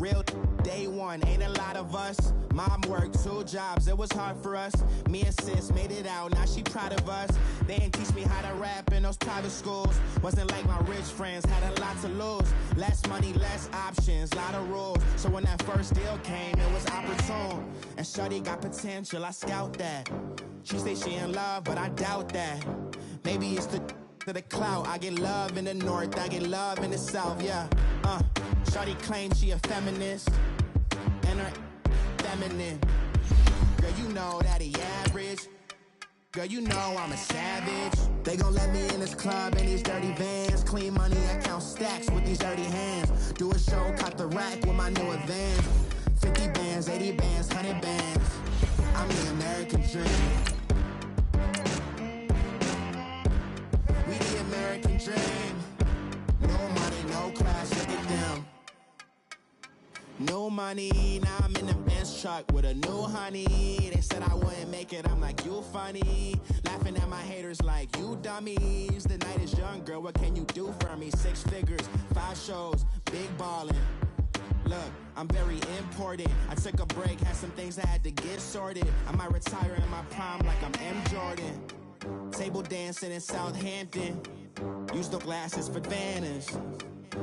Real day one, ain't a lot of us. Mom worked 2 jobs, it was hard for us. Me and sis made it out, now she proud of us. They didn't teach me how to rap in those private schools. Wasn't like my rich friends, had a lot to lose. Less money, less options, lot of rules. So when that first deal came, it was opportune. And shorty got potential, I scout that. She say she in love, but I doubt that. Maybe it's to the clout. I get love in the north, I get love in the south, yeah. Shorty claims she a feminist, and her feminine. Girl, you know that he average. Girl, you know I'm a savage. They gon' let me in this club in these dirty vans. Clean money, I count stacks with these dirty hands. Do a show, caught the rack with my new advance. 50 bands, 80 bands, 100 bands. I'm the American dream. We the American dream. No money, no class, look at them. No money, now I'm in the Benz truck with a new honey. They said I wouldn't make it, I'm like, you funny. Laughing at my haters like, you dummies. The night is young, girl, what can you do for me? 6 figures, 5 shows, big ballin'. Look, I'm very important. I took a break, had some things I had to get sorted. I might retire in my prime like I'm M. Jordan. Table dancing in Southampton. Use the glasses for Vanish.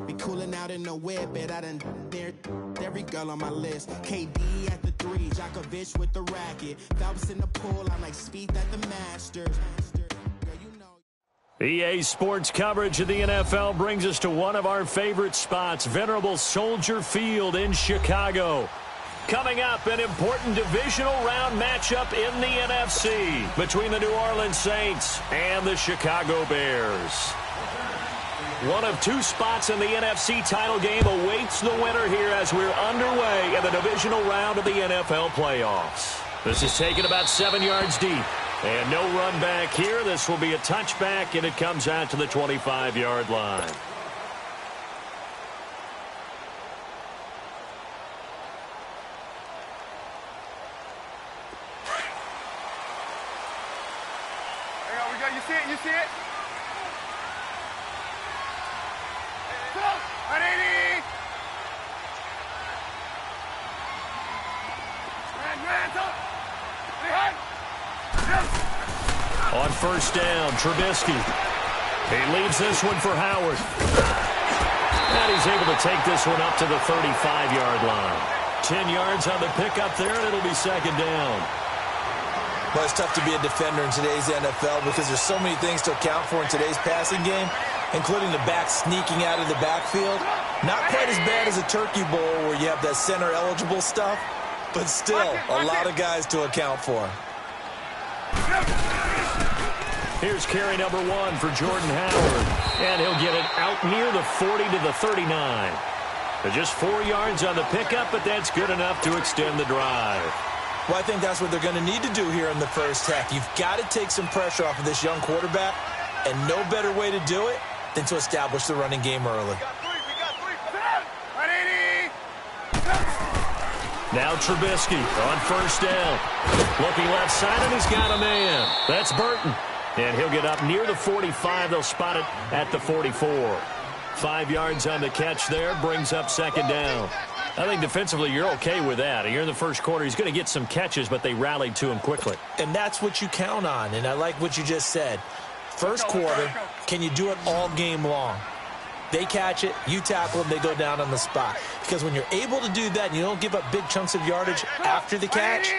Be cooling out in the whip, but I done dared every girl on my list. KD at the 3, Djokovic with the racket. Phelps in the pool, I'm like Speed at the Masters. Girl, you know. EA Sports coverage of the NFL brings us to one of our favorite spots, venerable Soldier Field in Chicago. Coming up, an important divisional round matchup in the NFC between the New Orleans Saints and the Chicago Bears. One of 2 spots in the NFC title game awaits the winner here as we're underway in the divisional round of the NFL playoffs. This is taken about 7 yards deep. And no run back here. This will be a touchback, and it comes out to the 25-yard line. You see it? You see it? 180! On first down, Trubisky. He leaves this one for Howard. And he's able to take this one up to the 35-yard line. 10 yards on the pickup there, and it'll be second down. Well, it's tough to be a defender in today's NFL because there's so many things to account for in today's passing game, including the back sneaking out of the backfield. Not quite as bad as a turkey bowl where you have that center-eligible stuff, but still a lot of guys to account for. Here's carry number 1 for Jordan Howard, and he'll get it out near the 40 to the 39. Just 4 yards on the pickup, but that's good enough to extend the drive. Well, I think that's what they're going to need to do here in the first half. You've got to take some pressure off of this young quarterback, and no better way to do it than to establish the running game early. Now Trubisky on first down. Looking left side, and he's got a man. That's Burton. And he'll get up near the 45. They'll spot it at the 44. 5 yards on the catch there, brings up second down. I think defensively you're okay with that. Here in the first quarter, he's going to get some catches, but they rallied to him quickly. And that's what you count on, and I like what you just said. First quarter, can you do it all game long? They catch it, you tackle them, they go down on the spot. Because when you're able to do that and you don't give up big chunks of yardage after the catch,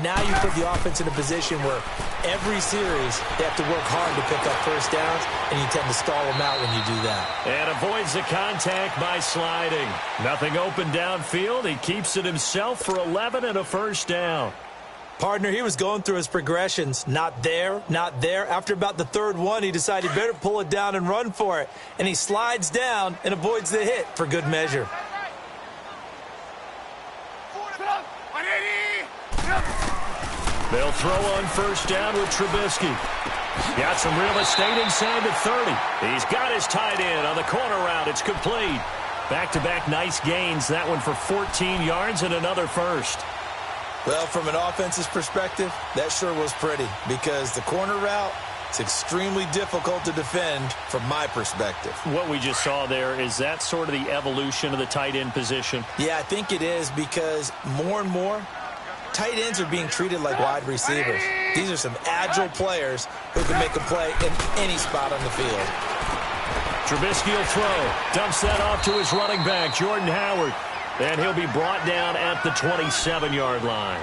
now you put the offense in a position where every series they have to work hard to pick up first downs, and you tend to stall them out when you do that. And avoids the contact by sliding. Nothing open downfield. He keeps it himself for 11 and a first down. Partner, he was going through his progressions. Not there, not there. After about the third one, he decided he better pull it down and run for it. And he slides down and avoids the hit for good measure. They'll throw on first down with Trubisky. Got some real estate inside the 30. He's got his tight end on the corner route. It's complete. Back-to-back nice gains. That one for 14 yards and another first. Well, from an offense's perspective, that sure was pretty because the corner route It's extremely difficult to defend from my perspective. What we just saw there, is that sort of the evolution of the tight end position? Yeah, I think it is, because more and more, tight ends are being treated like wide receivers. These are some agile players who can make a play in any spot on the field. Trubisky will throw. Dumps that off to his running back, Jordan Howard. And he'll be brought down at the 27-yard line.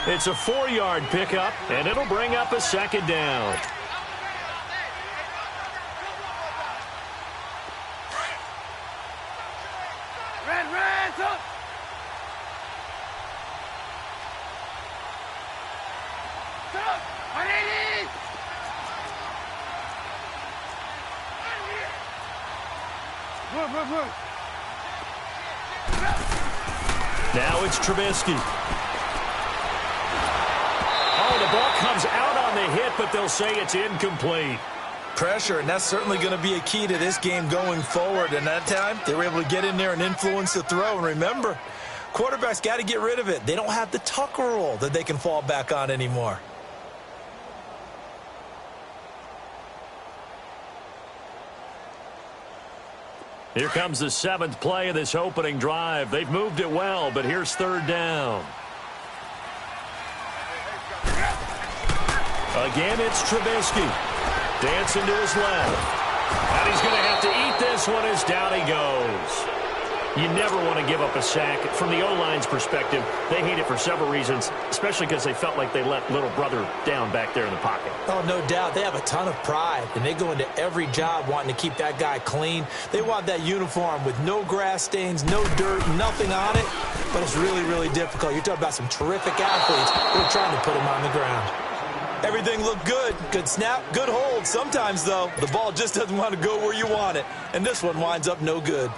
It's a 4-yard pickup, and it'll bring up a second down. Red, up. Move. Now it's Trubisky. Oh, the ball comes out on the hit, but they'll say it's incomplete. Pressure, and that's certainly going to be a key to this game going forward. And that time, they were able to get in there and influence the throw. And remember, quarterbacks got to get rid of it. They don't have the Tucker rule that they can fall back on anymore. Here comes the 7th play of this opening drive. They've moved it well, but here's 3rd down. Again, it's Trubisky. Dancing to his left. And he's going to have to eat this one as down he goes. You never want to give up a sack. From the O-line's perspective, they hate it for several reasons, especially because they felt like they let little brother down back there in the pocket. Oh, no doubt. They have a ton of pride, and they go into every job wanting to keep that guy clean. They want that uniform with no grass stains, no dirt, nothing on it. But it's really, really difficult. You're talking about some terrific athletes who are trying to put him on the ground. Everything looked good. Good snap, good hold. Sometimes, though, the ball just doesn't want to go where you want it. And this one winds up no good.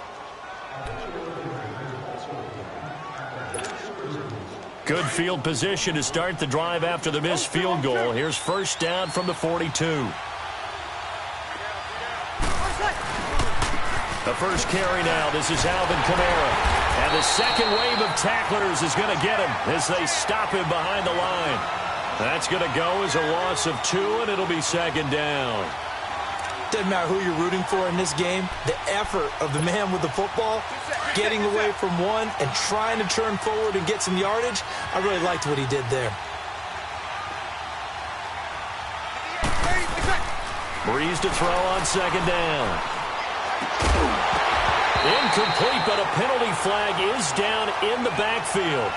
Good field position to start the drive after the missed field goal. Here's 1st down from the 42. The first carry now. This is Alvin Kamara. And the second wave of tacklers is going to get him as they stop him behind the line. That's going to go as a loss of 2, and it'll be 2nd down. Doesn't matter who you're rooting for in this game. The effort of the man with the football, getting away from one and trying to turn forward and get some yardage, I really liked what he did there. Breeze to throw on 2nd down. Incomplete, but a penalty flag is down in the backfield.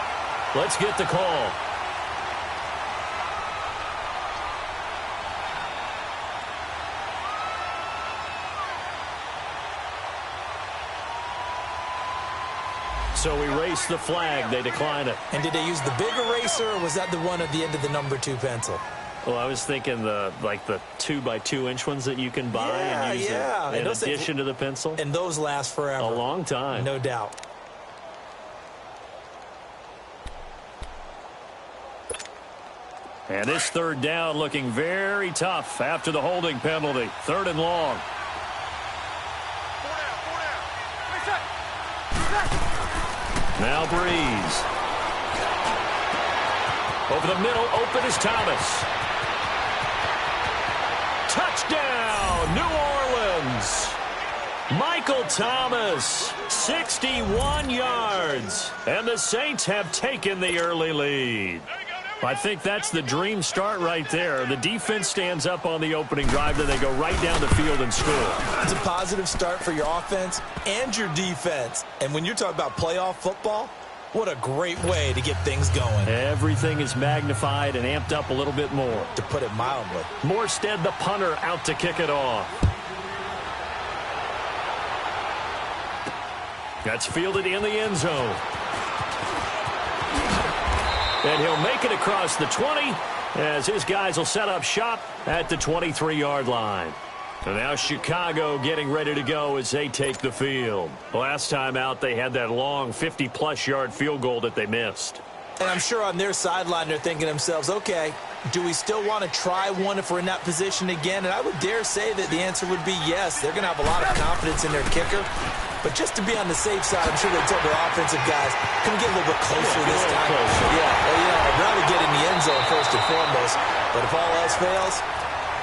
Let's get the call. So we race the flag. They decline it. And did they use the big eraser, or was that the one at the end of the number 2 pencil? Well, I was thinking the 2x2-inch ones that you can buy and use in addition to the pencil. And those last forever. A long time. No doubt. And this 3rd down looking very tough after the holding penalty. 3rd and long. Now Breeze. Over the middle, open is Thomas. Touchdown, New Orleans. Michael Thomas, 61 yards. And the Saints have taken the early lead. I think that's the dream start right there. The defense stands up on the opening drive, then they go right down the field and score. It's a positive start for your offense and your defense. And when you're talking about playoff football, what a great way to get things going. Everything is magnified and amped up a little bit more. To put it mildly. Morstead, the punter, out to kick it off. That's fielded in the end zone. And he'll make it across the 20 as his guys will set up shop at the 23-yard line. And now Chicago getting ready to go as they take the field. Last time out, they had that long 50-plus yard field goal that they missed. And I'm sure on their sideline they're thinking to themselves, okay, do we still want to try one if we're in that position again? And I would dare say that the answer would be yes. They're going to have a lot of confidence in their kicker. But just to be on the safe side, I'm sure they told their offensive guys, can we get a little bit closer this time? Yeah, well, I'd rather get in the end zone first and foremost. But if all else fails,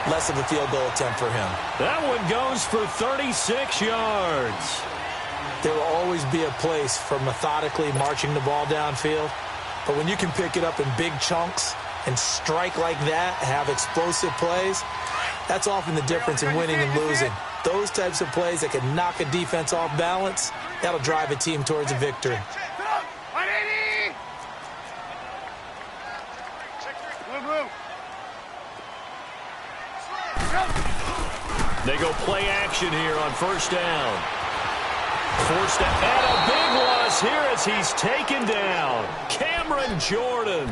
less of a field goal attempt for him. That one goes for 36 yards. There will always be a place for methodically marching the ball downfield. But when you can pick it up in big chunks and strike like that, have explosive plays, that's often the difference in winning and losing. Those types of plays that can knock a defense off balance, that'll drive a team towards a victory. They go play action here on first down. Forced out, and a big loss here as he's taken down. Cameron Jordan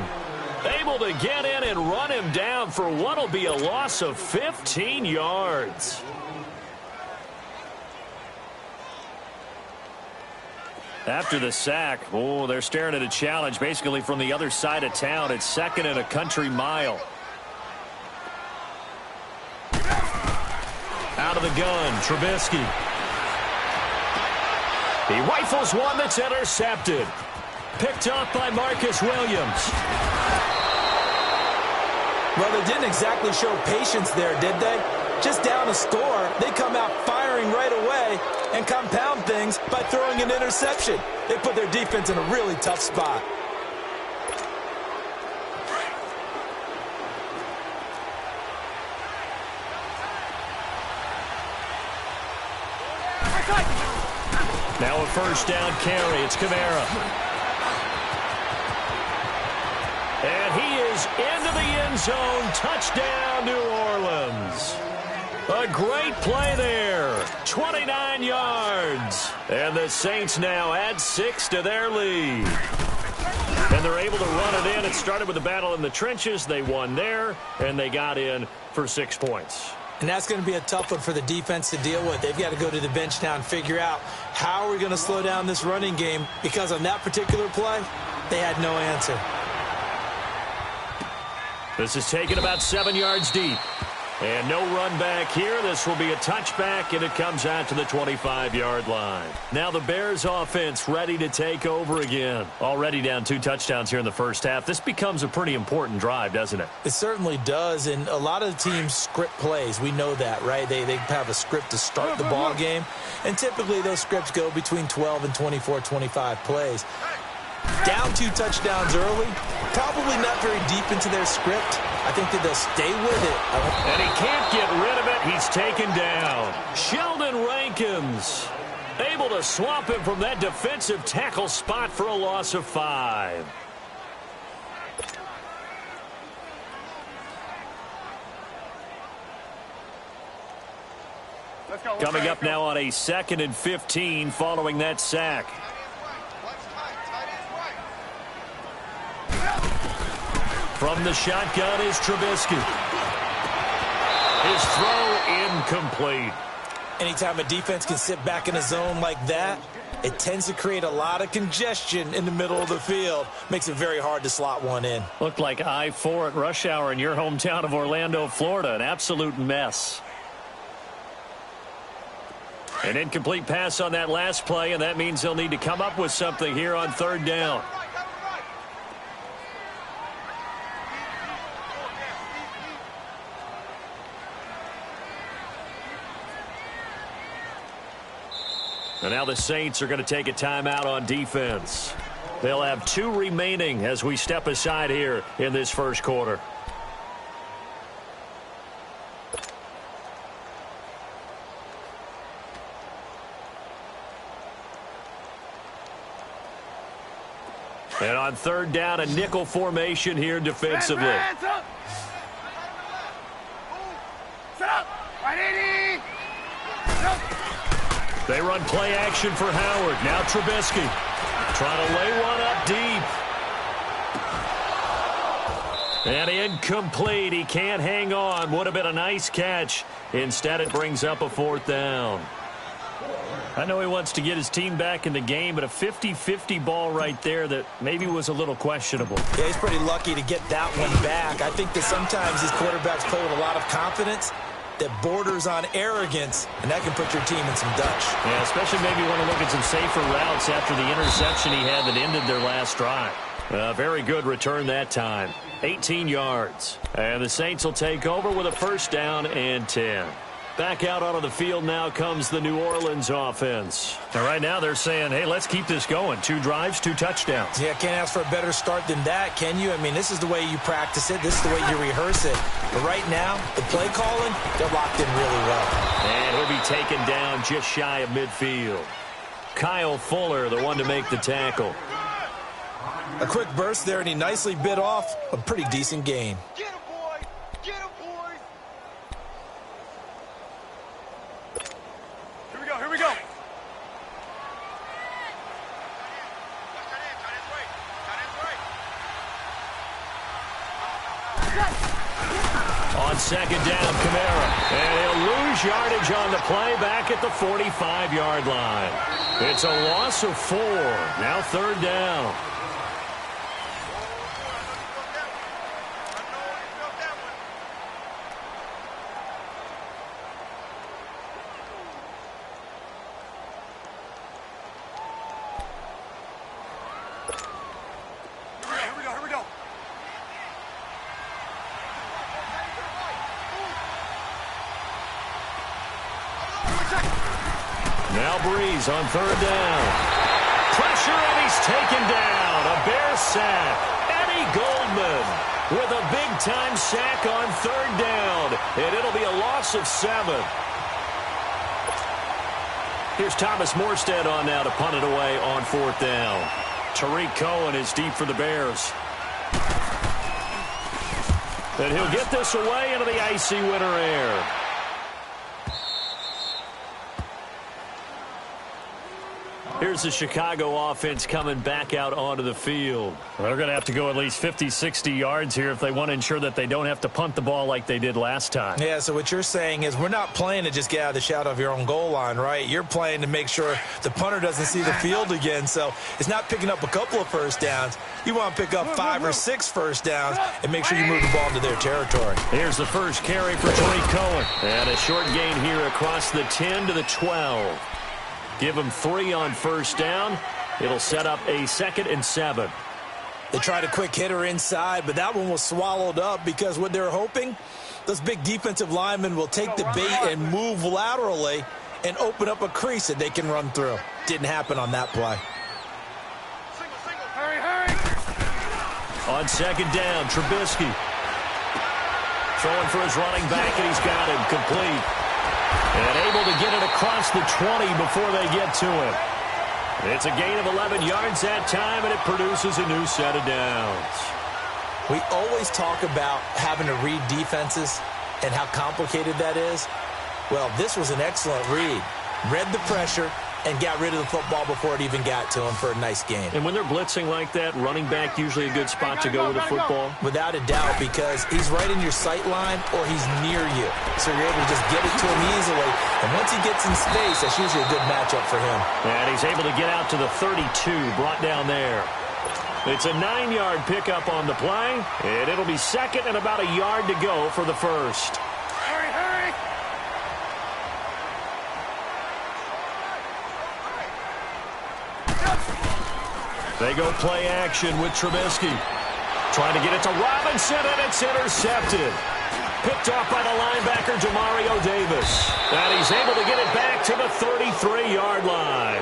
able to get in and run him down for what will be a loss of 15 yards. After the sack, they're staring at a challenge basically from the other side of town. It's second and a country mile. Out of the gun, Trubisky. He rifles one that's intercepted. Picked up by Marcus Williams. Well, they didn't exactly show patience there, did they? Just down a score, they come out firing right away and compound things by throwing an interception. They put their defense in a really tough spot. Now a first down carry. It's Kamara. And he is into the end zone. Touchdown, New Orleans. A great play there. 29 yards. And the Saints now add 6 to their lead. And they're able to run it in. It started with a battle in the trenches. They won there, and they got in for 6 points. And that's going to be a tough one for the defense to deal with. They've got to go to the bench now and figure out how are we going to slow down this running game, because on that particular play, they had no answer. This is taken about 7 yards deep. And no run back here. This will be a touchback, and it comes out to the 25-yard line. Now the Bears offense ready to take over again. Already down 2 touchdowns here in the first half. This becomes a pretty important drive, doesn't it? It certainly does, and a lot of the teams script plays. We know that, right? They have a script to start the ball game, and typically those scripts go between 12 and 24, 25 plays. Down 2 touchdowns early, probably not very deep into their script. I think that they'll stay with it. And he can't get rid of it. He's taken down. Sheldon Rankins able to swamp him from that defensive tackle spot for a loss of 5. Coming up now on a 2nd and 15 following that sack. From the shotgun is Trubisky. His throw incomplete. Anytime a defense can sit back in a zone like that, it tends to create a lot of congestion in the middle of the field. Makes it very hard to slot one in. Looked like I-4 at rush hour in your hometown of Orlando, Florida. An absolute mess. An incomplete pass on that last play, and that means they'll need to come up with something here on 3rd down. And now the Saints are going to take a timeout on defense. They'll have 2 remaining as we step aside here in this first quarter. And on 3rd down, a nickel formation here defensively. They run play action for Howard. Now Trubisky trying to lay one up deep. And incomplete. He can't hang on. Would have been a nice catch. Instead, it brings up a 4th down. I know he wants to get his team back in the game, but a 50-50 ball right there that maybe was a little questionable. Yeah, he's pretty lucky to get that one back. I think that sometimes these quarterbacks play with a lot of confidence that borders on arrogance, and that can put your team in some dutch. Yeah, especially maybe want to look at some safer routes after the interception he had that ended their last drive. Very good return that time. 18 yards. And the Saints will take over with a first down and 10. Back out onto the field now comes the New Orleans offense. And right now they're saying, hey, let's keep this going. 2 drives, 2 touchdowns. Yeah, can't ask for a better start than that, can you? I mean, this is the way you practice it. This is the way you rehearse it. But right now, the play calling, they're locked in really well. And he'll be taken down just shy of midfield. Kyle Fuller, the one to make the tackle. A quick burst there, and he nicely bit off a pretty decent gain. Get him, boys! Get him, boys! Here we go, here we go! On second down, Kamara. And he'll lose yardage on the play back at the 45-yard line. It's a loss of 4. Now third down. Now Breeze on third down. Pressure, and he's taken down. A Bears sack. Eddie Goldman with a big-time sack on third down. And it'll be a loss of 7. Here's Thomas Morstead on now to punt it away on fourth down. Tariq Cohen is deep for the Bears. And he'll get this away into the icy winter air. Here's the Chicago offense coming back out onto the field. Well, they're going to have to go at least 50, 60 yards here if they want to ensure that they don't have to punt the ball like they did last time. Yeah, so what you're saying is we're not playing to just get out of the shadow of your own goal line, right? You're playing to make sure the punter doesn't see the field again. So it's not picking up a couple of first downs. You want to pick up 5 or 6 first downs and make sure you move the ball into their territory. Here's the first carry for Tariq Cohen. And a short gain here across the 10 to the 12. Give him 3 on first down. It'll set up a 2nd and 7. They tried a quick hitter inside, but that one was swallowed up because what they're hoping, those big defensive linemen will take the bait and move laterally and open up a crease that they can run through. Didn't happen on that play. Hurry, hurry! On second down, Trubisky. Throwing for his running back, and he's got him complete. And able to get it across the 20 before they get to him. It's a gain of 11 yards that time, and it produces a new set of downs. We always talk about having to read defenses and how complicated that is. Well, this was an excellent read. Read the pressure and got rid of the football before it even got to him for a nice gain. And when they're blitzing like that, running back usually a good spot to go with the football? Without a doubt, because he's right in your sight line or he's near you. So you're able to just get it to him easily. And once he gets in space, that's usually a good matchup for him. And he's able to get out to the 32, brought down there. It's a 9-yard pickup on the play, and it'll be 2nd and about a yard to go for the first. Hurry, hurry! They go play action with Trubisky. Trying to get it to Robinson, and it's intercepted. Picked off by the linebacker, Demario Davis. And he's able to get it back to the 33-yard line.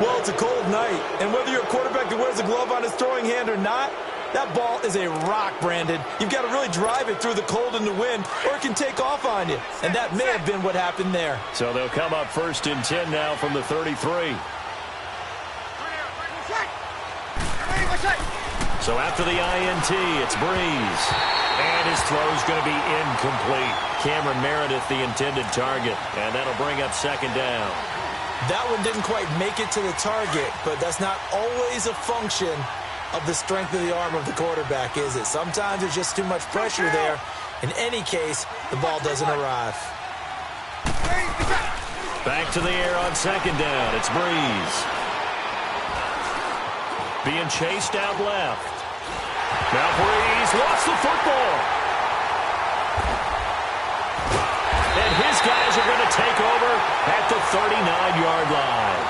Well, it's a cold night, and whether you're a quarterback that wears a glove on his throwing hand or not, that ball is a rock, Brandon. You've got to really drive it through the cold and the wind, or it can take off on you. And that may have been what happened there. So they'll come up 1st and 10 now from the 33. So after the INT, it's Breeze. And his throw's going to be incomplete. Cameron Meredith, the intended target. And that'll bring up 2nd down. That one didn't quite make it to the target, but that's not always a function of the strength of the arm of the quarterback, is it? Sometimes there's just too much pressure there. In any case, the ball doesn't arrive. Back to the air on 2nd down. It's Breeze. Being chased out left. Now Breeze lost the football. And his guys are going to take over at the 39-yard line.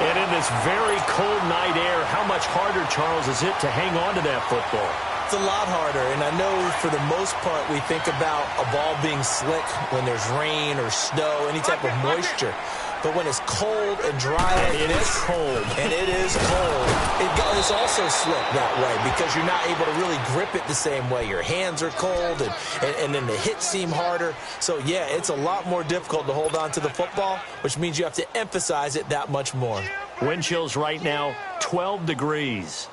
And in this very cold night air, how much harder, Charles, is it to hang on to that football? It's a lot harder, and I know for the most part we think about a ball being slick when there's rain or snow, any type of moisture. But when it's cold and dry like it is cold. And it is cold, it's also slick that way because you're not able to really grip it the same way. Your hands are cold, and then the hits seem harder. So, yeah, it's a lot more difficult to hold on to the football, which means you have to emphasize it that much more. Wind chills right now, 12 degrees.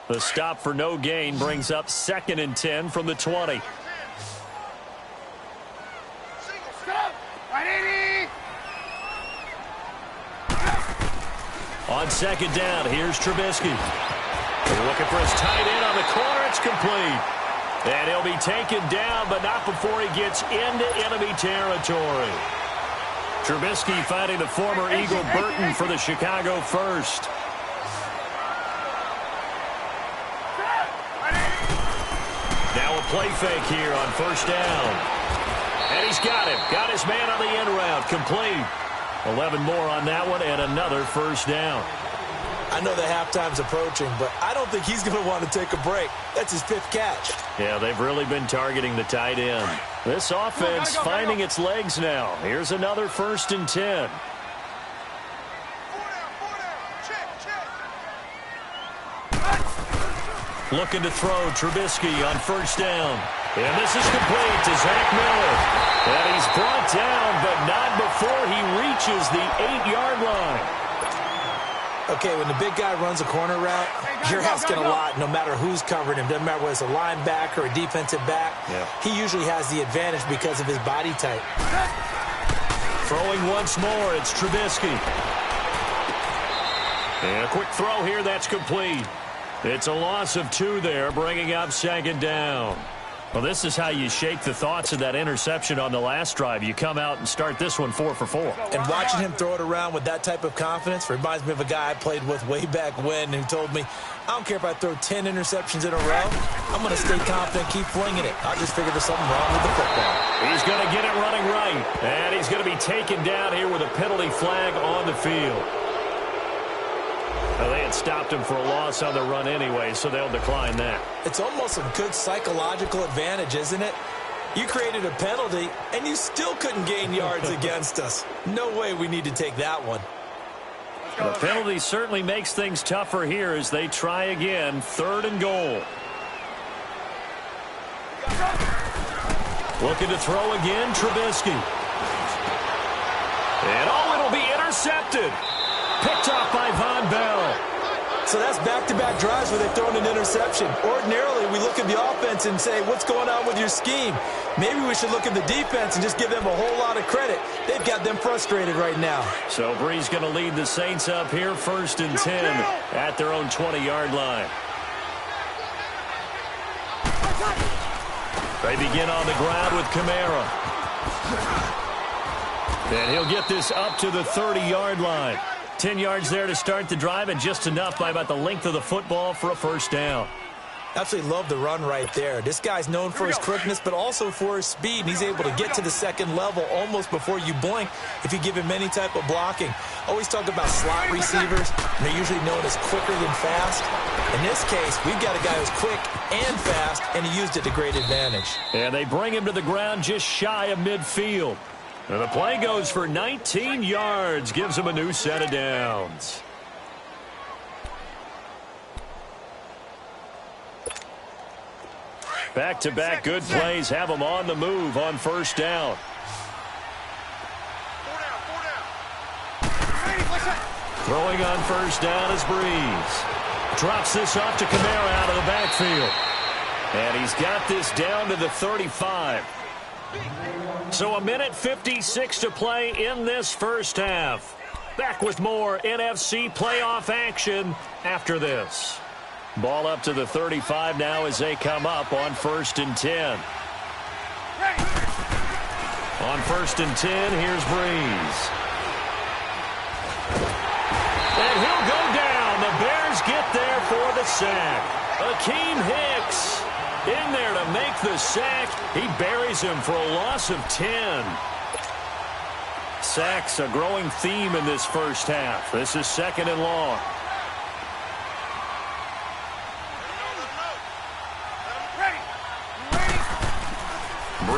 The stop for no gain brings up 2nd and 10 from the 20. On 2nd down, here's Trubisky. They're looking for his tight end on the corner. It's complete. And he'll be taken down, but not before he gets into enemy territory. Trubisky finding the former Eagle Burton for the Chicago first. Now a play fake here on 1st down. And he's got him. Got his man on the end route. Complete. 11 more on that one and another 1st down. I know the halftime's approaching, but I don't think he's going to want to take a break. That's his 5th catch. Yeah, they've really been targeting the tight end. This offense finding its legs now. Here's another 1st and 10. Looking to throw Trubisky on 1st down. And this is complete to Zach Miller. And he's brought down, but not before he reaches the 8-yard line. Okay, when the big guy runs a corner route, you're asking a lot no matter who's covering him. Doesn't matter whether it's a linebacker or a defensive back. Yeah. He usually has the advantage because of his body type. Throwing once more, it's Trubisky. And a quick throw here, that's complete. It's a loss of 2 there, bringing up 2nd down. Well, this is how you shake the thoughts of that interception on the last drive. You come out and start this one 4 for 4. And watching him throw it around with that type of confidence reminds me of a guy I played with way back when who told me, I don't care if I throw 10 interceptions in a row. I'm going to stay confident, keep flinging it. I just figured there's something wrong with the football. He's going to get it running right. And he's going to be taken down here with a penalty flag on the field. Well, they had stopped him for a loss on the run anyway, so they'll decline that. It's almost a good psychological advantage, isn't it? You created a penalty, and you still couldn't gain yards against us. No way we need to take that one. The penalty certainly makes things tougher here as they try again. 3rd and goal. Looking to throw again, Trubisky. And it'll be intercepted. Picked off by Von Bell. So that's back-to-back drives where they've thrown an interception. Ordinarily, we look at the offense and say, what's going on with your scheme? Maybe we should look at the defense and just give them a whole lot of credit. They've got them frustrated right now. So Bree's going to lead the Saints up here 1st and 10 at their own 20-yard line. They begin on the ground with Kamara. And he'll get this up to the 30-yard line. 10 yards there to start the drive, and just enough by about the length of the football for a 1st down. Absolutely love the run right there. This guy's known for his quickness, but also for his speed. And he's able to get to the 2nd level almost before you blink if you give him any type of blocking. Always talk about slot receivers. And they're usually known as quicker than fast. In this case, we've got a guy who's quick and fast, and he used it to great advantage. And they bring him to the ground just shy of midfield. And the play goes for 19 yards, gives him a new set of downs. Back-to-back good plays have him on the move on 1st down. Throwing on 1st down is Breeze. Drops this off to Kamara out of the backfield. And he's got this down to the 35. So 1:56 to play in this 1st half. Back with more NFC playoff action after this. Ball up to the 35 now as they come up on 1st and 10. On 1st and 10, here's Breeze. And he'll go down. The Bears get there for the sack. Akeem Hicks in there to make the sack. He buries him for a loss of 10. Sacks a growing theme in this 1st half. This is 2nd and long.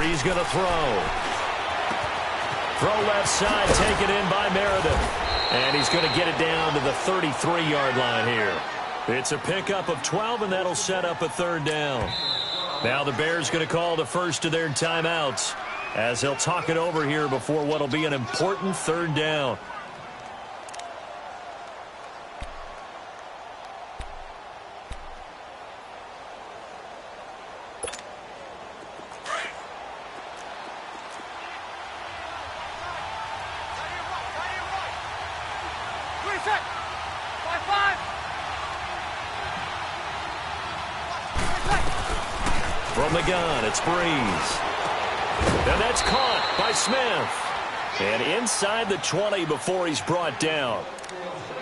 Brees going to throw. Throw left side, taken in by Meredith. And he's going to get it down to the 33-yard line here. It's a pickup of 12, and that'll set up a third down. Now the Bears going to call the first of their timeouts as they'll talk it over here before what will be an important third down. From the gun, it's Brees. And that's caught by Smith. And inside the 20 before he's brought down.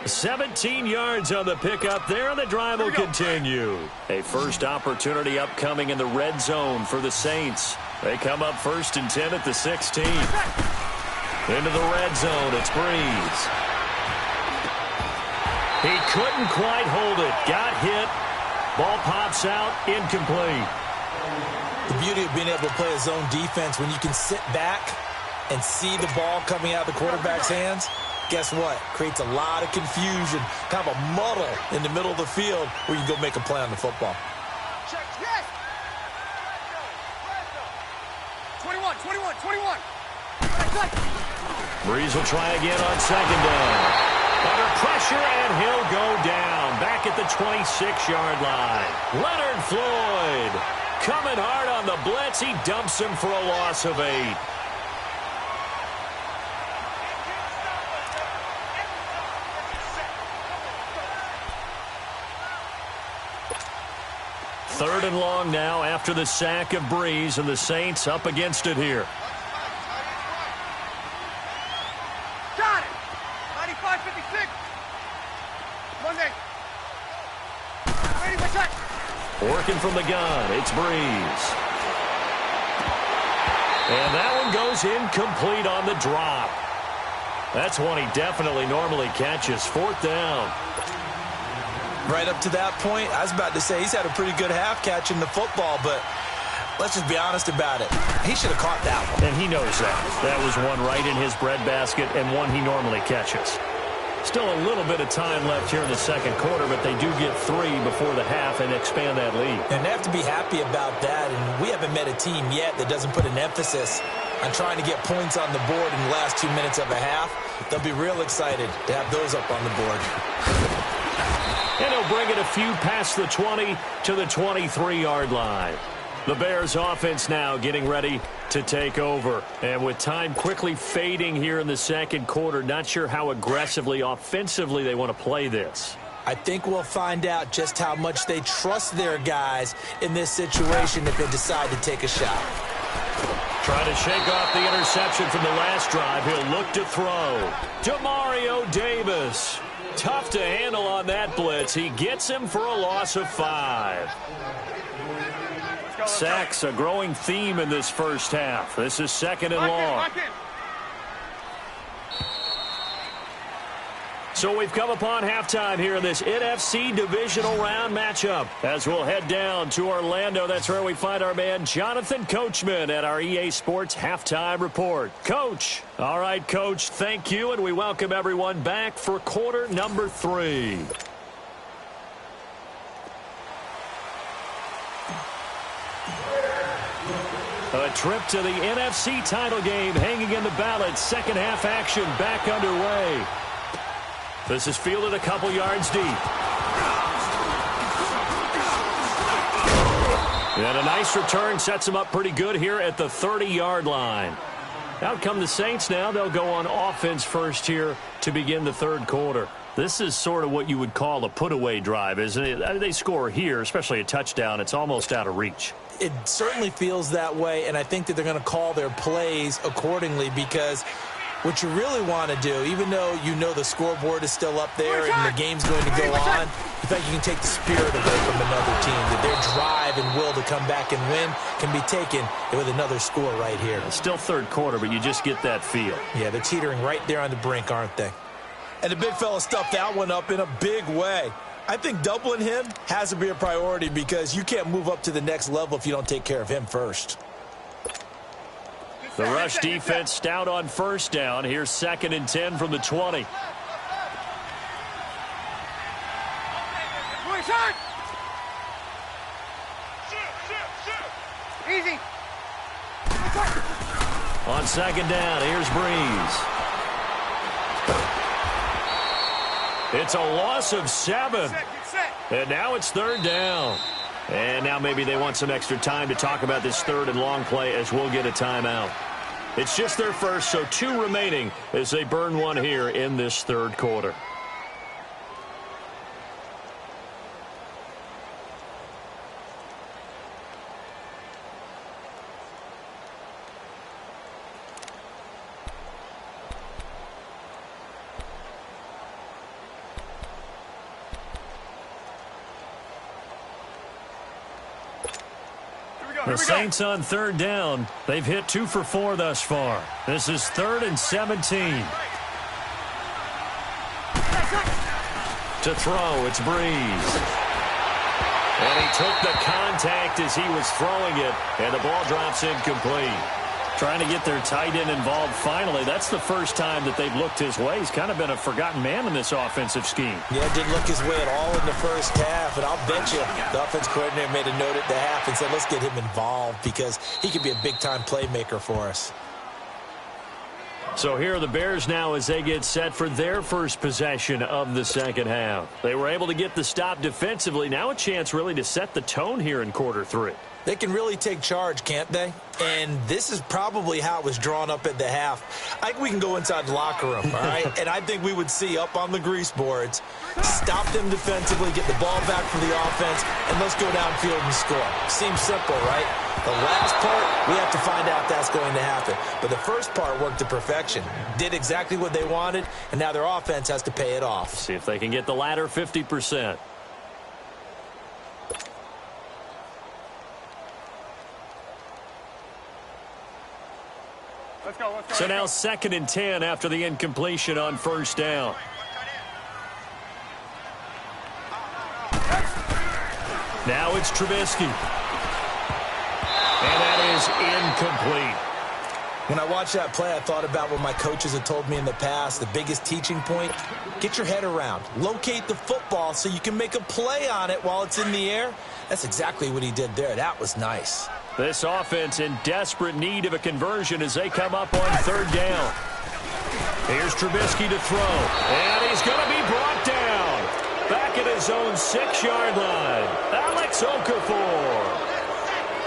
17 yards on the pickup there, and the drive will continue. A first opportunity upcoming in the red zone for the Saints. They come up 1st and 10 at the 16. Into the red zone, it's Brees. He couldn't quite hold it. Got hit. Ball pops out, incomplete. The beauty of being able to play a zone defense when you can sit back and see the ball coming out of the quarterback's hands, guess what? Creates a lot of confusion, kind of a muddle in the middle of the field where you can go make a play on the football. Check, yes! 21. Brees will try again on second down. Under pressure, and he'll go down. Back at the 26-yard line. Leonard Floyd coming hard on the blitz. He dumps him for a loss of 8. Third and long now after the sack of Brees, and the Saints up against it here. Got it! 95-56. Monday. Ready for check. Working from the gun, it's Brees. And that one goes incomplete on the drop. That's one he definitely normally catches. 4th down. Right up to that point, I was about to say he's had a pretty good half catching the football, but let's just be honest about it. He should have caught that one. And he knows that. That was one right in his breadbasket and one he normally catches. Still a little bit of time left here in the second quarter, but they do get 3 before the half and expand that lead. And they have to be happy about that, and we haven't met a team yet that doesn't put an emphasis on trying to get points on the board in the last 2 minutes of a half. They'll be real excited to have those up on the board. And he'll bring it a few past the 20 to the 23-yard line. The Bears offense now getting ready to take over. And with time quickly fading here in the second quarter, not sure how aggressively, offensively they want to play this. I think we'll find out just how much they trust their guys in this situation if they decide to take a shot. Trying to shake off the interception from the last drive. He'll look to throw. Demario Davis. Tough to handle on that blitz. He gets him for a loss of 5. Sacks, a growing theme in this first half. This is 2nd and long. So we've come upon halftime here in this NFC divisional round matchup. As we'll head down to Orlando, that's where we find our man Jonathan Coachman at our EA Sports Halftime Report. Coach. All right, Coach, thank you, and we welcome everyone back for quarter number 3. A trip to the NFC title game hanging in the balance. Second half action back underway. This is fielded a couple yards deep. And a nice return sets him up pretty good here at the 30-yard line. Out come the Saints now. They'll go on offense first here to begin the third quarter. This is sort of what you would call a put-away drive, isn't it? They score here, especially a touchdown. It's almost out of reach. It certainly feels that way, and I think that they're going to call their plays accordingly because what you really want to do, even though you know the scoreboard is still up there and the game's going to go on, in fact, you can take the spirit away from another team. That their drive and will to come back and win can be taken with another score right here. It's still third quarter, but you just get that feel. Yeah, they're teetering right there on the brink, aren't they? And the big fella stuffed that one up in a big way. I think doubling him has to be a priority because you can't move up to the next level if you don't take care of him first. The rush defense stout on first down. Here's 2nd and 10 from the 20. Easy. On 2nd down, here's Breeze. It's a loss of 7. And now it's 3rd down. And now maybe they want some extra time to talk about this 3rd and long play as we'll get a timeout. It's just their first, so 2 remaining as they burn one here in this 3rd quarter. The Saints on 3rd down. They've hit 2 for 4 thus far. This is 3rd and 17. To throw, it's Breeze. And he took the contact as he was throwing it, and the ball drops incomplete. Trying to get their tight end involved finally. That's the first time that they've looked his way. He's kind of been a forgotten man in this offensive scheme. Yeah, didn't look his way at all in the first half. And I'll bet you the offense coordinator made a note at the half and said, let's get him involved because he could be a big-time playmaker for us. So here are the Bears now as they get set for their first possession of the 2nd half. They were able to get the stop defensively. Now a chance really to set the tone here in quarter 3. They can really take charge, can't they? And this is probably how it was drawn up at the half. I think we can go inside the locker room, all right? And I think we would see up on the grease boards, stop them defensively, get the ball back for the offense, and let's go downfield and score. Seems simple, right? The last part, we have to find out if that's going to happen. But the first part worked to perfection. Did exactly what they wanted, and now their offense has to pay it off. See if they can get the latter 50%. Let's go. So now 2nd and 10 after the incompletion on first down. Now it's Trubisky. And that is incomplete. When I watched that play, I thought about what my coaches had told me in the past. The biggest teaching point, get your head around. Locate the football so you can make a play on it while it's in the air. That's exactly what he did there. That was nice. This offense in desperate need of a conversion as they come up on 3rd down. Here's Trubisky to throw. And he's going to be brought down. Back at his own 6-yard line. Alex Okafor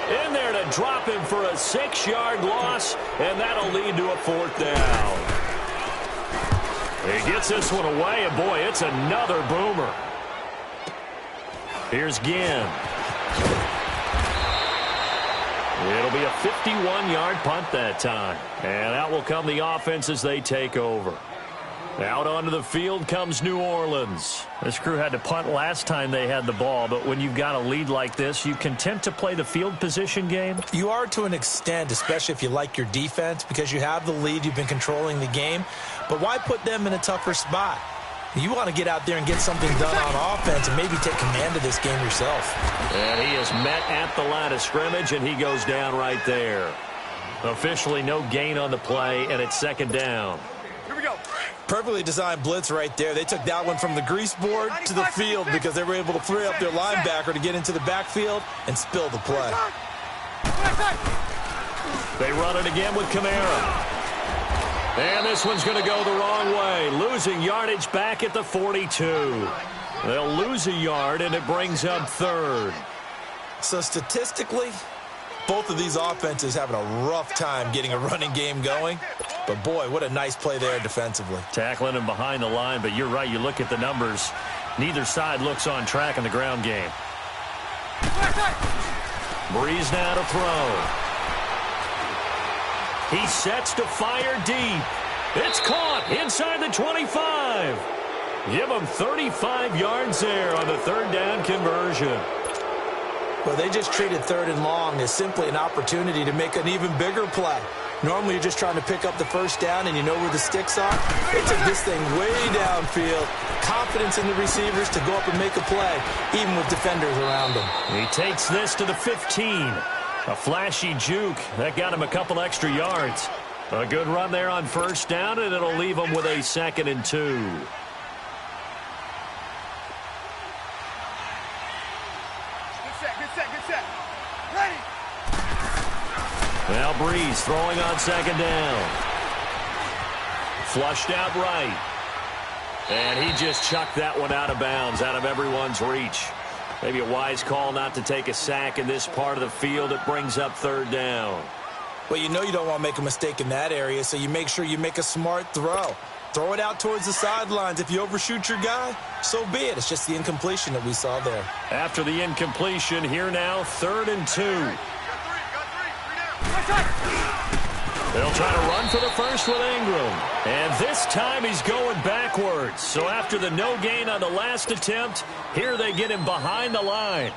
in there to drop him for a 6-yard loss, and that'll lead to a 4th down. He gets this one away, and boy, it's another boomer. Here's Ginn. It'll be a 51-yard punt that time, and out will come the offense as they take over. Out onto the field comes New Orleans. This crew had to punt last time they had the ball, but when you've got a lead like this, you content to play the field position game? You are to an extent, especially if you like your defense, because you have the lead, you've been controlling the game. But why put them in a tougher spot? You want to get out there and get something done on offense and maybe take command of this game yourself. And he is met at the line of scrimmage, and he goes down right there. Officially no gain on the play, and it's 2nd down. Here we go. Perfectly designed blitz right there. They took that one from the grease board to the field because they were able to free up their linebacker to get into the backfield and spill the play. They run it again with Kamara. And this one's going to go the wrong way. Losing yardage back at the 42. They'll lose a yard, and it brings up 3rd. So statistically, both of these offenses having a rough time getting a running game going. But, boy, what a nice play there defensively. Tackling him behind the line, but you're right. You look at the numbers. Neither side looks on track in the ground game. Breeze now to throw. He sets to fire deep. It's caught inside the 25. Give him 35 yards there on the 3rd down conversion. Well, they just treated 3rd and long as simply an opportunity to make an even bigger play. Normally, you're just trying to pick up the first down, and you know where the sticks are. They took this thing way downfield. Confidence in the receivers to go up and make a play, even with defenders around them. He takes this to the 15. A flashy juke. That got him a couple extra yards. A good run there on first down, and it'll leave him with a 2nd and 2. Good set. Ready. Now Breeze throwing on 2nd down. Flushed out right. And he just chucked that one out of bounds, out of everyone's reach. Maybe a wise call not to take a sack in this part of the field. It brings up 3rd down. Well, you know you don't want to make a mistake in that area, so you make sure you make a smart throw. Throw it out towards the sidelines. If you overshoot your guy, so be it. It's just the incompletion that we saw there. After the incompletion, here now, 3rd and 2. They'll try to run for the first with Ingram. And this time he's going backwards. So after the no gain on the last attempt, here they get him behind the line.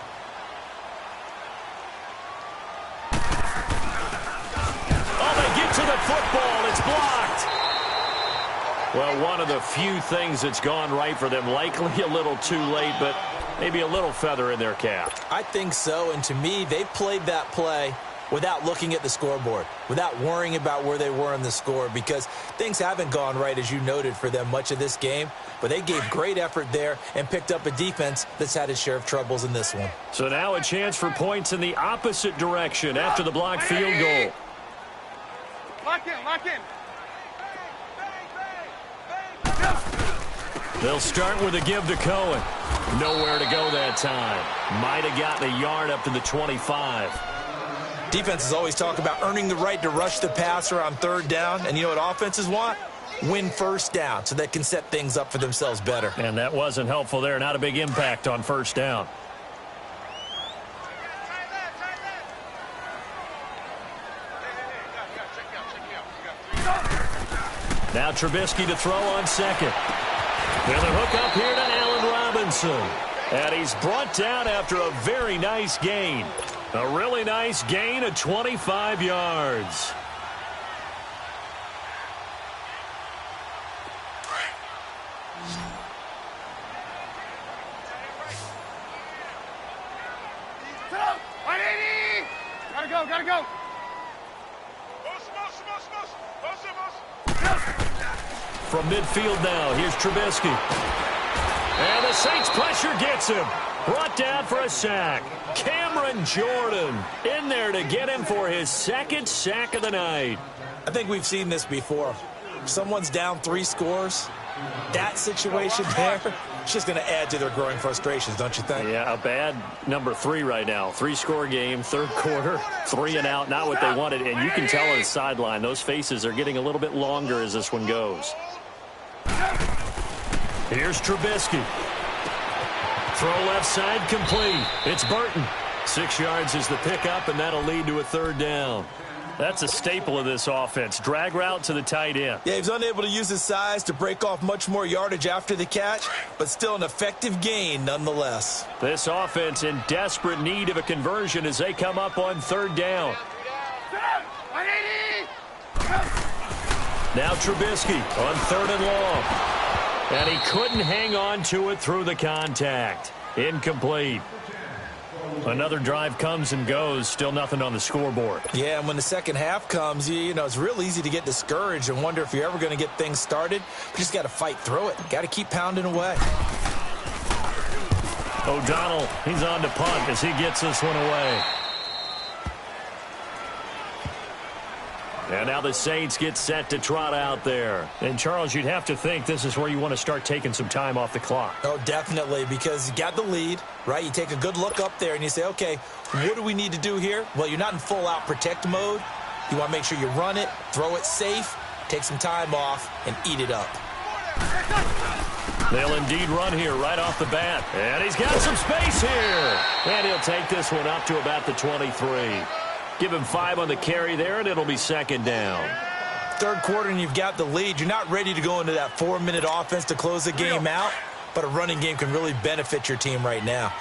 Oh, they get to the football. It's blocked. Well, one of the few things that's gone right for them. Likely a little too late, but maybe a little feather in their cap. I think so, and to me, they played that play without looking at the scoreboard, without worrying about where they were in the score, because things haven't gone right, as you noted, for them much of this game. But they gave great effort there and picked up a defense that's had its share of troubles in this one. So now a chance for points in the opposite direction after the blocked field goal. Lock in. They'll start with a give to Cohen. Nowhere to go that time. Might have gotten a yard up to the 25. Defenses always talk about earning the right to rush the passer on 3rd down. And you know what offenses want? Win first down so they can set things up for themselves better. And that wasn't helpful there. Not a big impact on first down. Now Trubisky to throw on 2nd. With a hook up here to Allen Robinson. And he's brought down after a very nice gain. A really nice gain of 25 yards. Gotta go. From midfield now, here's Trubisky. And the Saints pressure gets him. Brought down for a sack. Cameron Jordan in there to get him for his 2nd sack of the night. I think we've seen this before. If someone's down 3 scores, that situation there, it's just going to add to their growing frustrations, don't you think? Yeah, a bad number 3 right now. 3-score game, 3rd quarter, 3 and out, not what they wanted. And you can tell on the sideline, those faces are getting a little bit longer as this one goes. Here's Trubisky. Throw left side complete. It's Burton. 6 yards is the pickup, and that'll lead to a 3rd down. That's a staple of this offense. Drag route to the tight end. Yeah, he was unable to use his size to break off much more yardage after the catch, but still an effective gain nonetheless. This offense in desperate need of a conversion as they come up on 3rd down. Now Trubisky on 3rd and long. And he couldn't hang on to it through the contact. Incomplete. Another drive comes and goes. Still nothing on the scoreboard. Yeah, and when the second half comes, you know, it's real easy to get discouraged and wonder if you're ever going to get things started. You just got to fight through it. Got to keep pounding away. O'Donnell, he's on to punt as he gets this one away. And now the Saints get set to trot out there. And, Charles, you'd have to think this is where you want to start taking some time off the clock. Oh, definitely, because you got the lead, right? You take a good look up there and you say, okay, what do we need to do here? Well, you're not in full-out protect mode. You want to make sure you run it, throw it safe, take some time off, and eat it up. They'll indeed run here right off the bat. And he's got some space here. And he'll take this one up to about the 23. Give him 5 on the carry there, and it'll be 2nd down. 3rd quarter, and you've got the lead. You're not ready to go into that 4-minute offense to close the game out, but a running game can really benefit your team right now.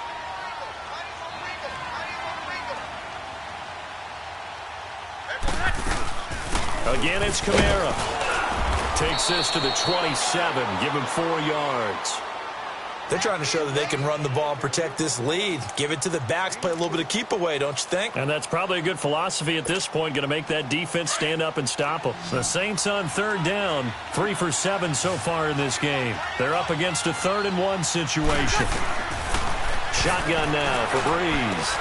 Again, it's Kamara. Takes this to the 27. Give him 4 yards. They're trying to show that they can run the ball and protect this lead. Give it to the backs, play a little bit of keep away, don't you think? And that's probably a good philosophy at this point, going to make that defense stand up and stop them. The Saints on third down, 3 for 7 so far in this game. They're up against a 3rd-and-1 situation. Shotgun now for Breeze.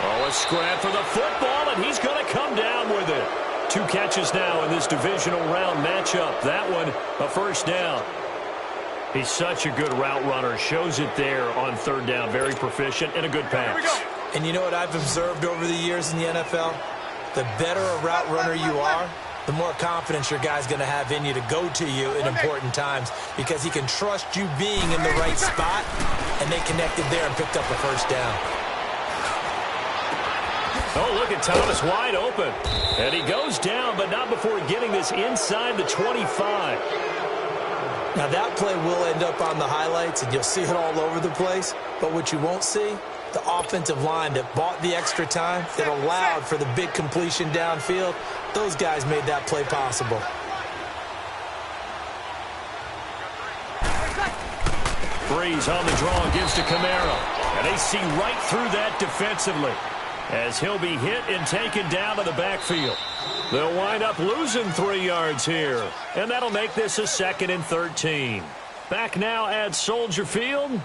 Oh, a scrap for the football, and he's going to come down with it. 2 catches now in this divisional round matchup. That one, a first down. He's such a good route runner. Shows it there on third down. Very proficient and a good pass. And you know what I've observed over the years in the NFL? The better a route runner you are, the more confidence your guy's going to have in you to go to you in important times because he can trust you being in the right spot, and they connected there and picked up a first down. Oh, look at Thomas wide open. And he goes down, but not before getting this inside the 25. Now, that play will end up on the highlights, and you'll see it all over the place. But what you won't see, the offensive line that bought the extra time, that allowed for the big completion downfield, those guys made that play possible. Breeze on the draw, gives to Kamara. And they see right through that defensively as he'll be hit and taken down to the backfield. They'll wind up losing 3 yards here, and that'll make this a 2nd and 13. Back now at Soldier Field.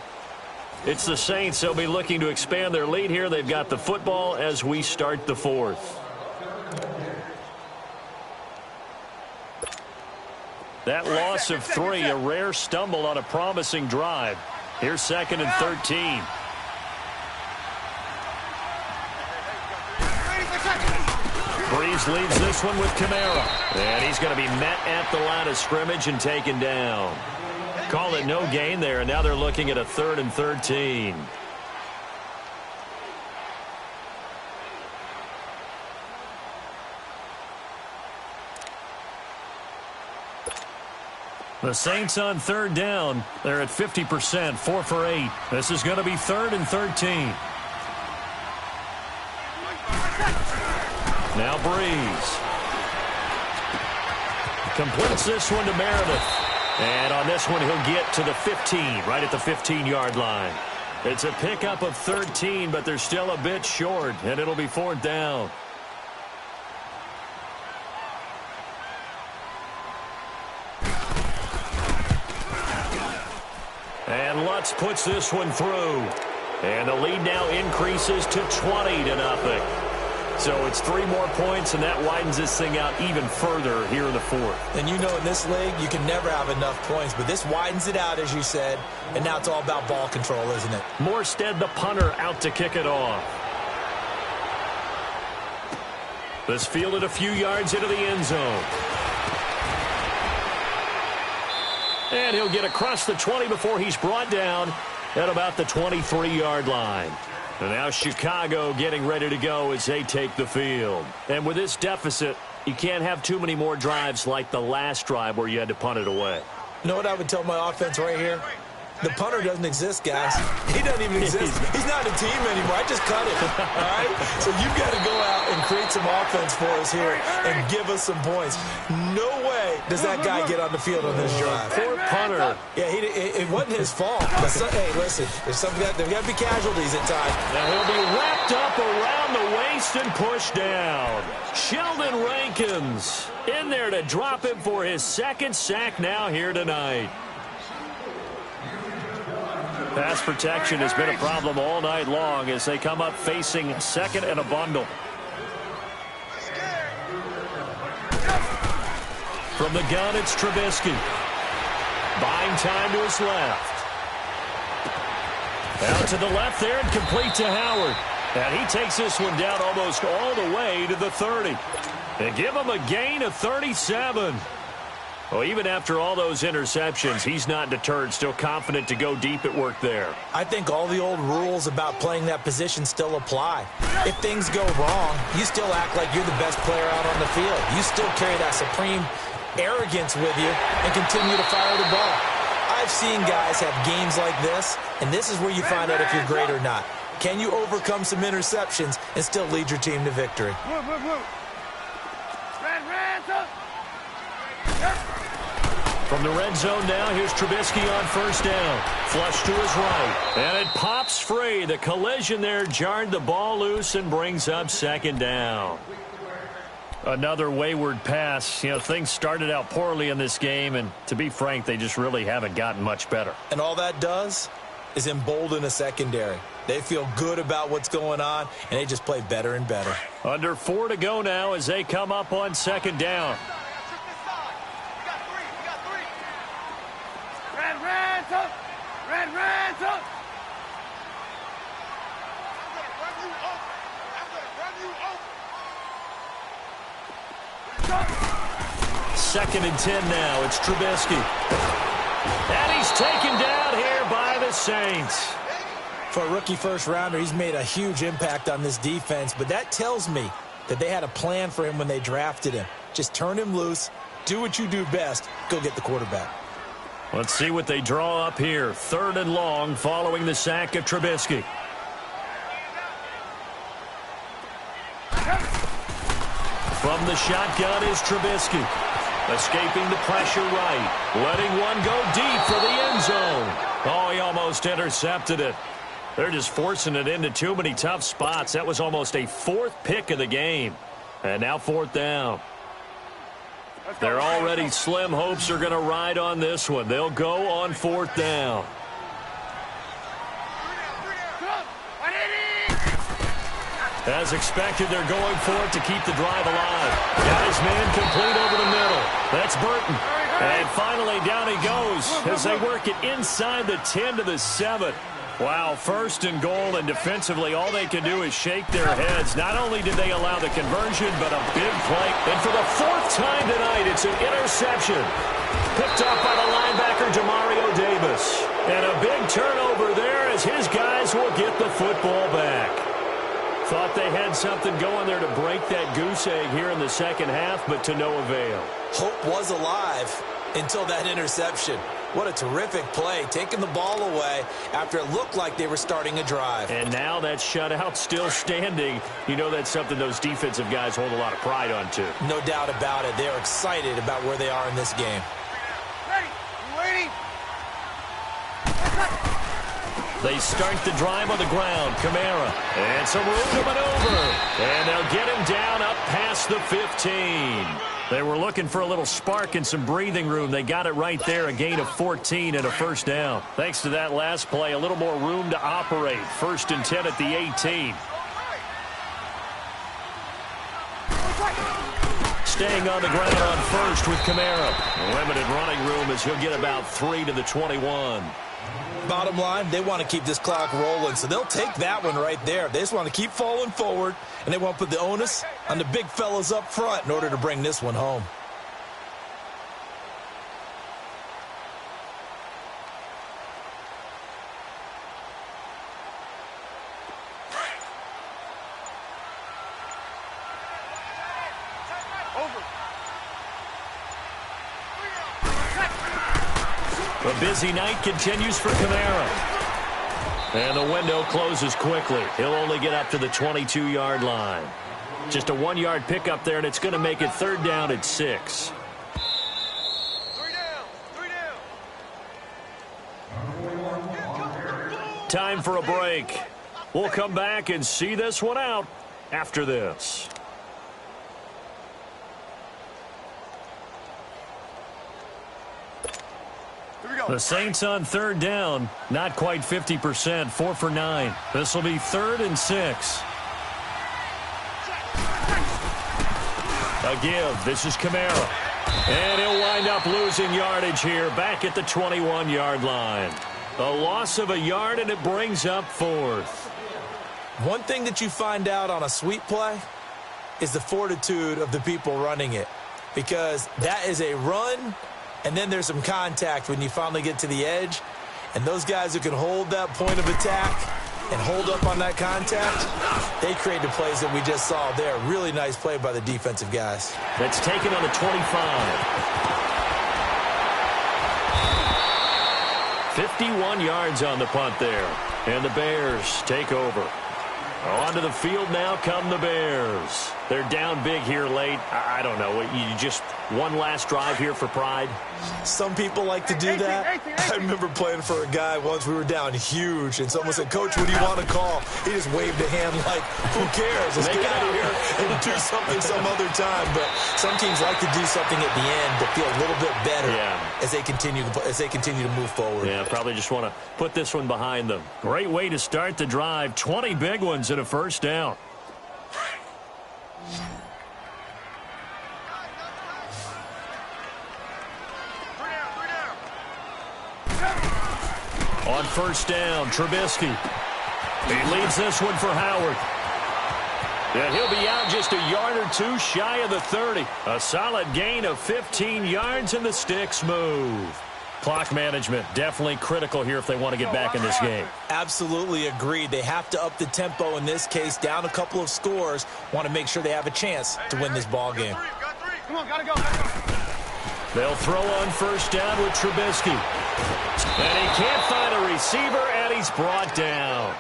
It's the Saints. They'll be looking to expand their lead here. They've got the football as we start the 4th. That loss of 3, a rare stumble on a promising drive. Here's 2nd and 13. Breeze leads this one with Kamara. And he's going to be met at the line of scrimmage and taken down. Call it no gain there, and now they're looking at a 3rd and 13. The Saints on third down. They're at 50%, 4 for 8. This is going to be 3rd and 13. Now Breeze. Completes this one to Meredith. And on this one, he'll get to the 15, right at the 15-yard line. It's a pickup of 13, but they're still a bit short, and it'll be 4th down. And Lutz puts this one through. And the lead now increases to 20-0. So it's 3 more points, and that widens this thing out even further here in the 4th. And you know in this league, you can never have enough points, but this widens it out, as you said, and now it's all about ball control, isn't it? Morstead, the punter, out to kick it off. This fielded a few yards into the end zone. And he'll get across the 20 before he's brought down at about the 23-yard line. And now Chicago getting ready to go as they take the field. And with this deficit, you can't have too many more drives like the last drive where you had to punt it away. You know what I would tell my offense right here? The punter doesn't exist, guys. He doesn't even exist. He's not a team anymore. I just cut him. All right? So you've got to go out and create some offense for us here and give us some points. No way does that guy get on the field on this drive. Poor punter. Yeah, it wasn't his fault. But hey, listen, there's got to be casualties at times. Now he'll be wrapped up around the waist and pushed down. Sheldon Rankins in there to drop him for his 2nd sack now here tonight. Pass protection has been a problem all night long as they come up facing 2nd and a bundle. From the gun, it's Trubisky. Buying time to his left. Out to the left there and complete to Howard. And he takes this one down almost all the way to the 30. They give him a gain of 37. Well, even after all those interceptions, he's not deterred, still confident to go deep at work there. I think all the old rules about playing that position still apply. If things go wrong, you still act like you're the best player out on the field. You still carry that supreme arrogance with you and continue to fire the ball. I've seen guys have games like this, and this is where you find out if you're great or not. Can you overcome some interceptions and still lead your team to victory? From the red zone now, here's Trubisky on first down. Flush to his right. And it pops free. The collision there jarred the ball loose and brings up second down. Another wayward pass. You know, things started out poorly in this game, and to be frank, they just really haven't gotten much better. And all that does is embolden a secondary. They feel good about what's going on, and they just play better and better. Under 4 to go now as they come up on second down. Second and 10 now. It's Trubisky. And he's taken down here by the Saints. For a rookie first-rounder, he's made a huge impact on this defense, but that tells me that they had a plan for him when they drafted him. Just turn him loose, do what you do best, go get the quarterback. Let's see what they draw up here. 3rd and long following the sack of Trubisky. From the shotgun is Trubisky. Escaping the pressure right. Letting one go deep for the end zone. Oh, he almost intercepted it. They're just forcing it into too many tough spots. That was almost a 4th pick of the game. And now 4th down. Their already slim hopes are going to ride on this one. They'll go on 4th down. As expected, they're going for it to keep the drive alive. Got his man complete over the middle. That's Burton. And finally, down he goes as they work it inside the 10 to the 7. Wow, 1st and goal, and defensively, all they can do is shake their heads. Not only did they allow the conversion, but a big play. And for the 4th time tonight, it's an interception. Picked up by the linebacker, Demario Davis. And a big turnover there as his guys will get the football back. Thought they had something going there to break that goose egg here in the second half, but to no avail. Hope was alive until that interception. What a terrific play, taking the ball away after it looked like they were starting a drive. And now that shutout still standing. You know that's something those defensive guys hold a lot of pride on, too. No doubt about it. They're excited about where they are in this game. Ready. Waiting. They start the drive on the ground. Kamara. And some room to maneuver. And they'll get him down up past the 15. They were looking for a little spark and some breathing room. They got it right there, a gain of 14 and a 1st down. Thanks to that last play, a little more room to operate. 1st and 10 at the 18. Staying on the ground on 1st with Kamara. Limited running room as he'll get about 3 to the 21. Bottom line, they want to keep this clock rolling, so they'll take that one right there. They just want to keep falling forward, and they want to put the onus on the big fellas up front in order to bring this one home. A busy night continues for Kamara. And the window closes quickly. He'll only get up to the 22-yard line. Just a 1-yard pickup there, and it's going to make it 3rd down at 6. 3 down. Time for a break. We'll come back and see this one out after this. The Saints on 3rd down, not quite 50%, 4 for 9. This will be 3rd and 6. A give. This is Kamara. And he'll wind up losing yardage here back at the 21-yard line. A loss of a yard, and it brings up 4th. One thing that you find out on a sweep play is the fortitude of the people running it, because that is a run. And then there's some contact when you finally get to the edge. And those guys who can hold that point of attack and hold up on that contact, they create the plays that we just saw there. Really nice play by the defensive guys. That's taken on the 25. 51 yards on the punt there. And the Bears take over. Onto the field now come the Bears. They're down big here late. I don't know. You just one last drive here for pride? Some people like to do that. I remember playing for a guy once. We were down huge, and someone said, "Coach, what do you want to call?" He just waved a hand like, "Who cares? Let's get out of here and do something some other time." But some teams like to do something at the end to feel a little bit better as they continue to move forward. Yeah, probably just want to put this one behind them. Great way to start the drive. 20 big ones and a first down. On first down, Trubisky. He leads this one for Howard. And he'll be out just a yard or two shy of the 30. A solid gain of 15 yards, and the sticks move. Clock management definitely critical here if they want to get back in this game. Absolutely agreed. They have to up the tempo in this case, down a couple of scores. Want to make sure they have a chance to win this ball game. Come on, gotta go. They'll throw on first down with Trubisky. And he can't find a receiver, and he's brought down.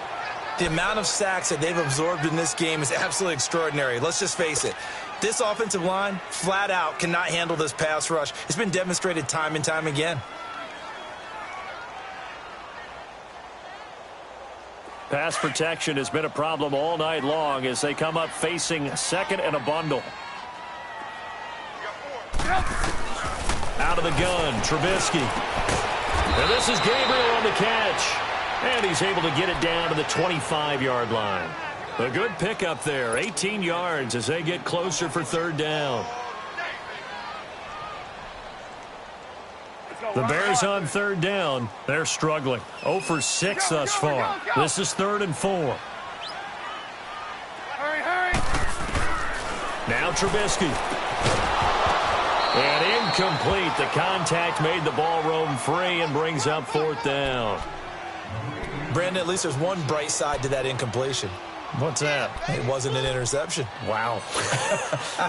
The amount of sacks that they've absorbed in this game is absolutely extraordinary. Let's just face it. This offensive line, flat out, cannot handle this pass rush. It's been demonstrated time and time again. Pass protection has been a problem all night long as they come up facing second and a bundle. Out of the gun, Trubisky. And this is Gabriel on the catch. And he's able to get it down to the 25-yard line. A good pickup there, 18 yards as they get closer for third down. The Bears on third down. They're struggling. 0 for 6 thus far. This is 3rd and 4. Hurry. Now Trubisky. And incomplete. The contact made the ball roam free and brings up 4th down. Brandon, at least there's one bright side to that incompletion. What's that? It wasn't an interception. Wow.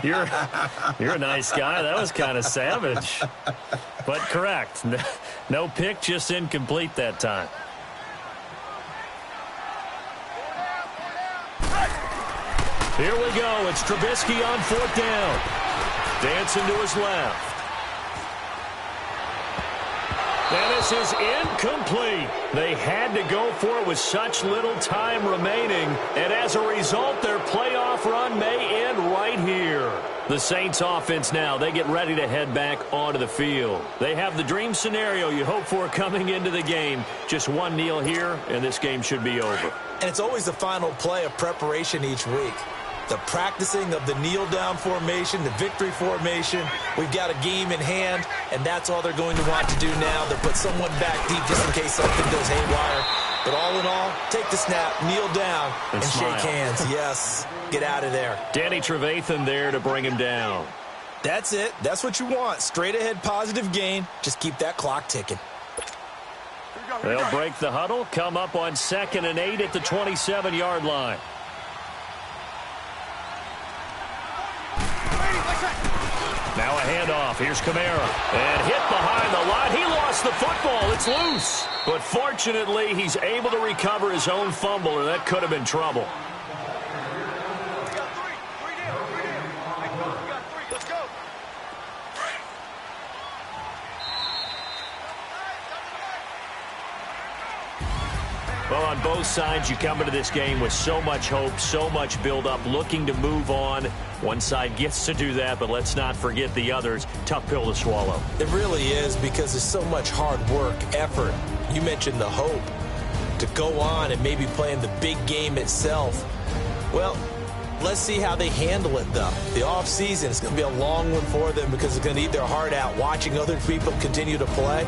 You're a nice guy. That was kind of savage. But correct. No pick, just incomplete that time. Here we go. It's Trubisky on 4th down. Dancing to his left. And this is incomplete. They had to go for it with such little time remaining. And as a result, their playoff run may end right here. The Saints offense now, they get ready to head back onto the field. They have the dream scenario you hope for coming into the game. Just one kneel here, and this game should be over. And it's always the final play of preparation each week. The practicing of the kneel-down formation, the victory formation. We've got a game in hand, and that's all they're going to want to do now. They'll put someone back deep just in case something goes haywire. But all in all, take the snap, kneel down, and shake hands. Yes, get out of there. Danny Trevathan there to bring him down. That's it. That's what you want. Straight ahead positive gain. Just keep that clock ticking. They'll break the huddle, come up on 2nd and 8 at the 27-yard line. Now a handoff. Here's Kamara. And hit behind the line. He lost the football. It's loose. But fortunately, he's able to recover his own fumble, or that could have been trouble. Well, on both sides, you come into this game with so much hope, so much build-up, looking to move on. One side gets to do that, but let's not forget the others. Tough pill to swallow. It really is, because there's so much hard work, effort. You mentioned the hope to go on and maybe play in the big game itself. Well, let's see how they handle it, though. The offseason is going to be a long one for them because they're going to eat their heart out watching other people continue to play.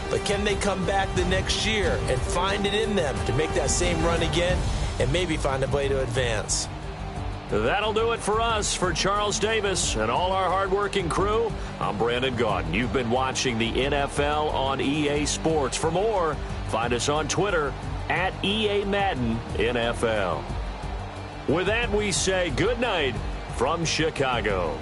But can they come back the next year and find it in them to make that same run again and maybe find a way to advance? That'll do it for us. For Charles Davis and all our hardworking crew, I'm Brandon Gaudin. You've been watching the NFL on EA Sports. For more, find us on Twitter at EA Madden NFL. With that, we say good night from Chicago.